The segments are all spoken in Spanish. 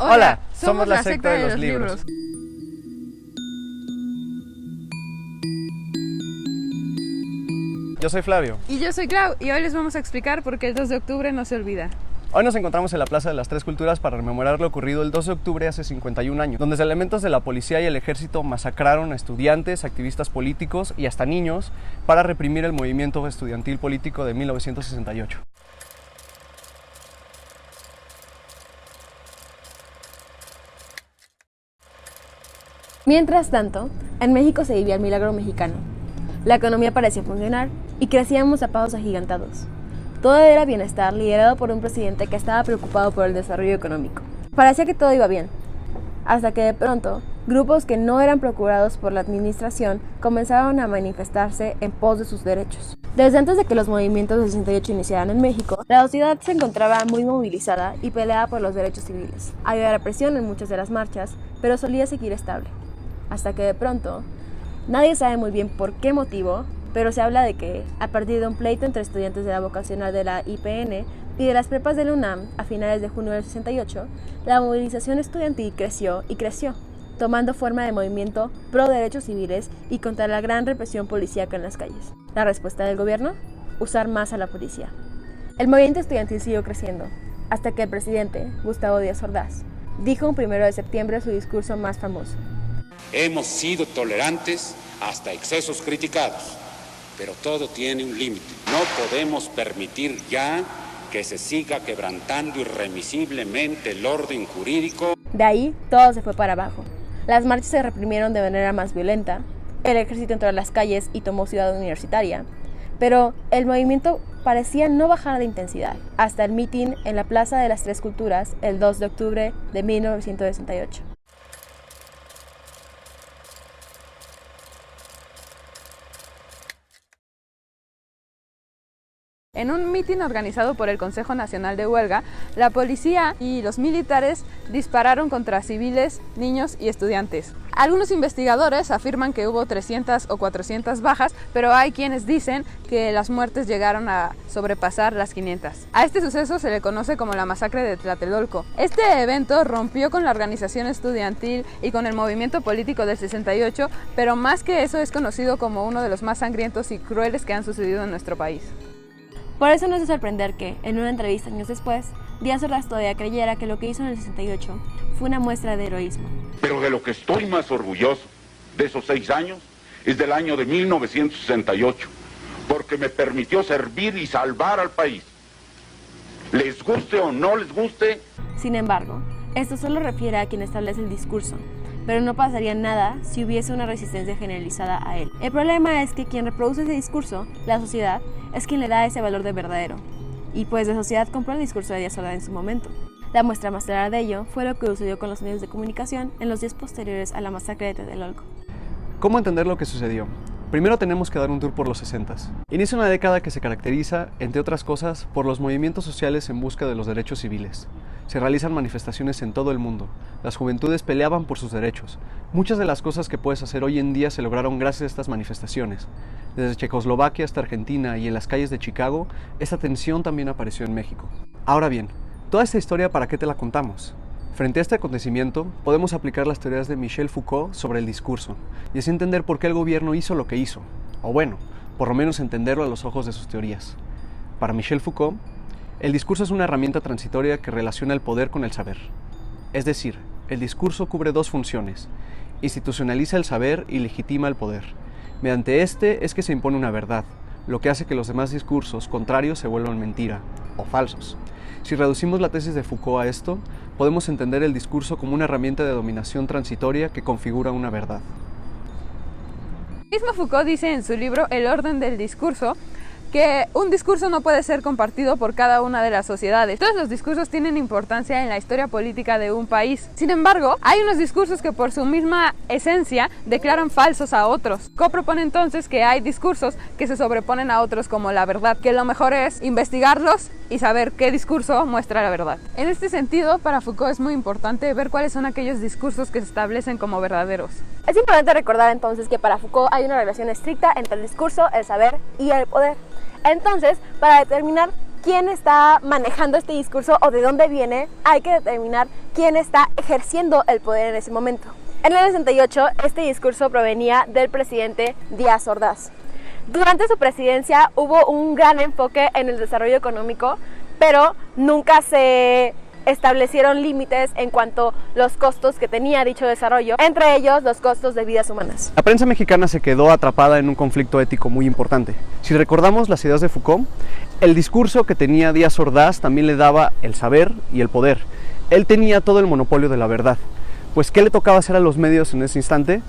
Hola, somos la secta de los libros. Yo soy Flavio. Y yo soy Clau, y hoy les vamos a explicar por qué el 2 de octubre no se olvida. Hoy nos encontramos en la Plaza de las Tres Culturas para rememorar lo ocurrido el 2 de octubre hace 51 años, donde elementos de la policía y el ejército masacraron a estudiantes, activistas políticos y hasta niños para reprimir el movimiento estudiantil político de 1968. Mientras tanto, en México se vivía el milagro mexicano. La economía parecía funcionar y crecíamos a pasos agigantados. Todo era bienestar, liderado por un presidente que estaba preocupado por el desarrollo económico. Parecía que todo iba bien, hasta que de pronto, grupos que no eran procurados por la administración comenzaron a manifestarse en pos de sus derechos. Desde antes de que los movimientos de 68 iniciaran en México, la sociedad se encontraba muy movilizada y peleaba por los derechos civiles. Había represión en muchas de las marchas, pero solía seguir estable. Hasta que de pronto, nadie sabe muy bien por qué motivo, pero se habla de que, a partir de un pleito entre estudiantes de la vocacional de la IPN y de las prepas de la UNAM a finales de junio del 68, la movilización estudiantil creció y creció, tomando forma de movimiento pro derechos civiles y contra la gran represión policíaca en las calles. La respuesta del gobierno: usar más a la policía. El movimiento estudiantil siguió creciendo, hasta que el presidente, Gustavo Díaz Ordaz, dijo un 1 de septiembre su discurso más famoso. Hemos sido tolerantes hasta excesos criticados, pero todo tiene un límite. No podemos permitir ya que se siga quebrantando irremisiblemente el orden jurídico. De ahí, todo se fue para abajo. Las marchas se reprimieron de manera más violenta, el ejército entró a las calles y tomó Ciudad Universitaria, pero el movimiento parecía no bajar de intensidad, hasta el mitin en la Plaza de las Tres Culturas el 2 de octubre de 1968. En un mitin organizado por el Consejo Nacional de Huelga, la policía y los militares dispararon contra civiles, niños y estudiantes. Algunos investigadores afirman que hubo 300 o 400 bajas, pero hay quienes dicen que las muertes llegaron a sobrepasar las 500. A este suceso se le conoce como la masacre de Tlatelolco. Este evento rompió con la organización estudiantil y con el movimiento político del 68, pero más que eso es conocido como uno de los más sangrientos y crueles que han sucedido en nuestro país. Por eso no es de sorprender que, en una entrevista años después, Díaz Ordaz todavía creyera que lo que hizo en el 68 fue una muestra de heroísmo. Pero de lo que estoy más orgulloso de esos 6 años es del año de 1968, porque me permitió servir y salvar al país. Les guste o no les guste. Sin embargo, esto solo refiere a quien establece el discurso, pero no pasaría nada si hubiese una resistencia generalizada a él. El problema es que quien reproduce ese discurso, la sociedad, es quien le da ese valor de verdadero. Y pues la sociedad compró el discurso de Díaz Ordaz en su momento. La muestra más clara de ello fue lo que sucedió con los medios de comunicación en los días posteriores a la masacre de Tlatelolco. ¿Cómo entender lo que sucedió? Primero tenemos que dar un tour por los 60s. Inicia una década que se caracteriza, entre otras cosas, por los movimientos sociales en busca de los derechos civiles. Se realizan manifestaciones en todo el mundo. Las juventudes peleaban por sus derechos. Muchas de las cosas que puedes hacer hoy en día se lograron gracias a estas manifestaciones. Desde Checoslovaquia hasta Argentina y en las calles de Chicago, esta tensión también apareció en México. Ahora bien, toda esta historia, ¿para qué te la contamos? Frente a este acontecimiento, podemos aplicar las teorías de Michel Foucault sobre el discurso, y así entender por qué el gobierno hizo lo que hizo, o bueno, por lo menos entenderlo a los ojos de sus teorías. Para Michel Foucault, el discurso es una herramienta transitoria que relaciona el poder con el saber. Es decir, el discurso cubre dos funciones: institucionaliza el saber y legitima el poder. Mediante este es que se impone una verdad, lo que hace que los demás discursos contrarios se vuelvan mentira, o falsos. Si reducimos la tesis de Foucault a esto, podemos entender el discurso como una herramienta de dominación transitoria que configura una verdad. Mismo Foucault dice en su libro El orden del discurso que un discurso no puede ser compartido por cada una de las sociedades. Todos los discursos tienen importancia en la historia política de un país. Sin embargo, hay unos discursos que por su misma esencia declaran falsos a otros. Foucault propone entonces que hay discursos que se sobreponen a otros como la verdad, que lo mejor es investigarlos y saber qué discurso muestra la verdad. En este sentido, para Foucault es muy importante ver cuáles son aquellos discursos que se establecen como verdaderos. Es importante recordar entonces que para Foucault hay una relación estricta entre el discurso, el saber y el poder. Entonces, para determinar quién está manejando este discurso o de dónde viene, hay que determinar quién está ejerciendo el poder en ese momento. En el 68, este discurso provenía del presidente Díaz Ordaz. Durante su presidencia hubo un gran enfoque en el desarrollo económico, pero nunca se establecieron límites en cuanto a los costos que tenía dicho desarrollo, entre ellos los costos de vidas humanas. La prensa mexicana se quedó atrapada en un conflicto ético muy importante. Si recordamos las ideas de Foucault, el discurso que tenía Díaz Ordaz también le daba el saber y el poder. Él tenía todo el monopolio de la verdad. Pues, ¿qué le tocaba hacer a los medios en ese instante?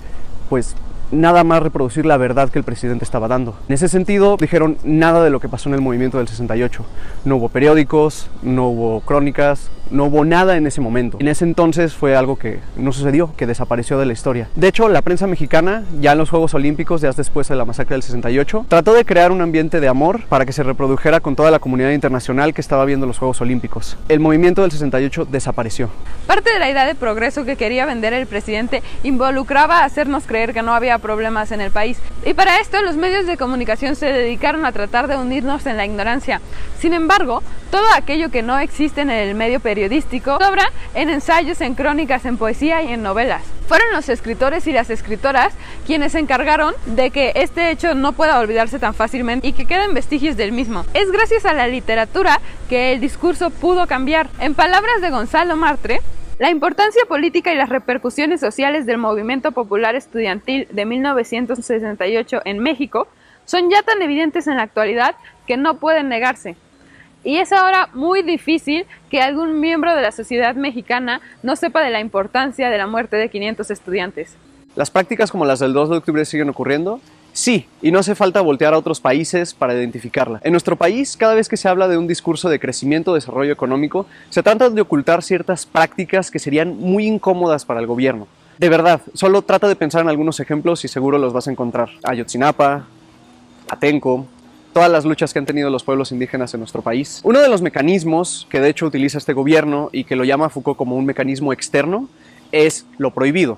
Pues nada más reproducir la verdad que el presidente estaba dando. En ese sentido, dijeron nada de lo que pasó en el movimiento del 68. No hubo periódicos, no hubo crónicas, no hubo nada en ese momento. En ese entonces fue algo que no sucedió, que desapareció de la historia. De hecho, la prensa mexicana, ya en los Juegos Olímpicos, ya después de la masacre del 68, trató de crear un ambiente de amor para que se reprodujera con toda la comunidad internacional que estaba viendo los Juegos Olímpicos. El movimiento del 68 desapareció. Parte de la idea de progreso que quería vender el presidente involucraba hacernos creer que no había problemas en el país. Y para esto los medios de comunicación se dedicaron a tratar de hundirnos en la ignorancia. Sin embargo, todo aquello que no existe en el medio periodístico sobra en ensayos, en crónicas, en poesía y en novelas. Fueron los escritores y las escritoras quienes se encargaron de que este hecho no pueda olvidarse tan fácilmente y que queden vestigios del mismo. Es gracias a la literatura que el discurso pudo cambiar. En palabras de Gonzalo Martre, la importancia política y las repercusiones sociales del movimiento popular estudiantil de 1968 en México son ya tan evidentes en la actualidad que no pueden negarse. Y es ahora muy difícil que algún miembro de la sociedad mexicana no sepa de la importancia de la muerte de 500 estudiantes. ¿Las prácticas como las del 2 de octubre siguen ocurriendo? Sí, y no hace falta voltear a otros países para identificarla. En nuestro país, cada vez que se habla de un discurso de crecimiento o desarrollo económico, se trata de ocultar ciertas prácticas que serían muy incómodas para el gobierno. De verdad, solo trata de pensar en algunos ejemplos y seguro los vas a encontrar. Ayotzinapa, Atenco, todas las luchas que han tenido los pueblos indígenas en nuestro país. Uno de los mecanismos que de hecho utiliza este gobierno y que lo llama Foucault como un mecanismo externo es lo prohibido.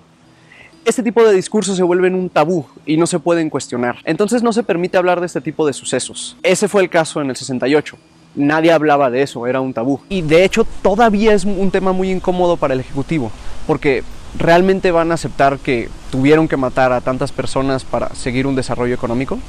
Este tipo de discursos se vuelven un tabú y no se pueden cuestionar. Entonces no se permite hablar de este tipo de sucesos. Ese fue el caso en el 68. Nadie hablaba de eso, era un tabú. Y de hecho todavía es un tema muy incómodo para el Ejecutivo, porque ¿realmente van a aceptar que tuvieron que matar a tantas personas para seguir un desarrollo económico?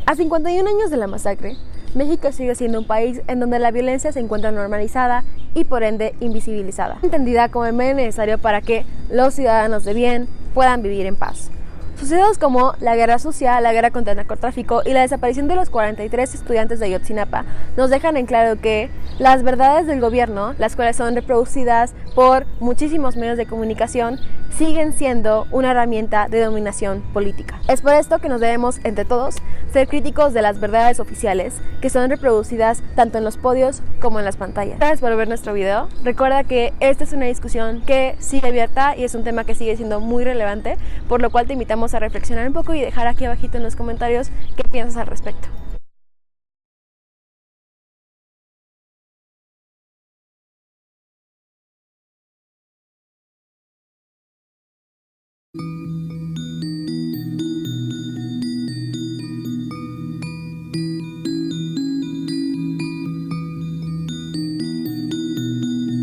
A 51 años de la masacre, México sigue siendo un país en donde la violencia se encuentra normalizada y por ende invisibilizada, entendida como el medio necesario para que los ciudadanos de bien puedan vivir en paz. Sucesos como la guerra sucia, la guerra contra el narcotráfico y la desaparición de los 43 estudiantes de Ayotzinapa nos dejan en claro que las verdades del gobierno, las cuales son reproducidas por muchísimos medios de comunicación, siguen siendo una herramienta de dominación política. Es por esto que nos debemos, entre todos, ser críticos de las verdades oficiales que son reproducidas tanto en los podios como en las pantallas. Gracias por ver nuestro video. Recuerda que esta es una discusión que sigue abierta y es un tema que sigue siendo muy relevante, por lo cual te invitamos a reflexionar un poco y dejar aquí abajito en los comentarios qué piensas al respecto.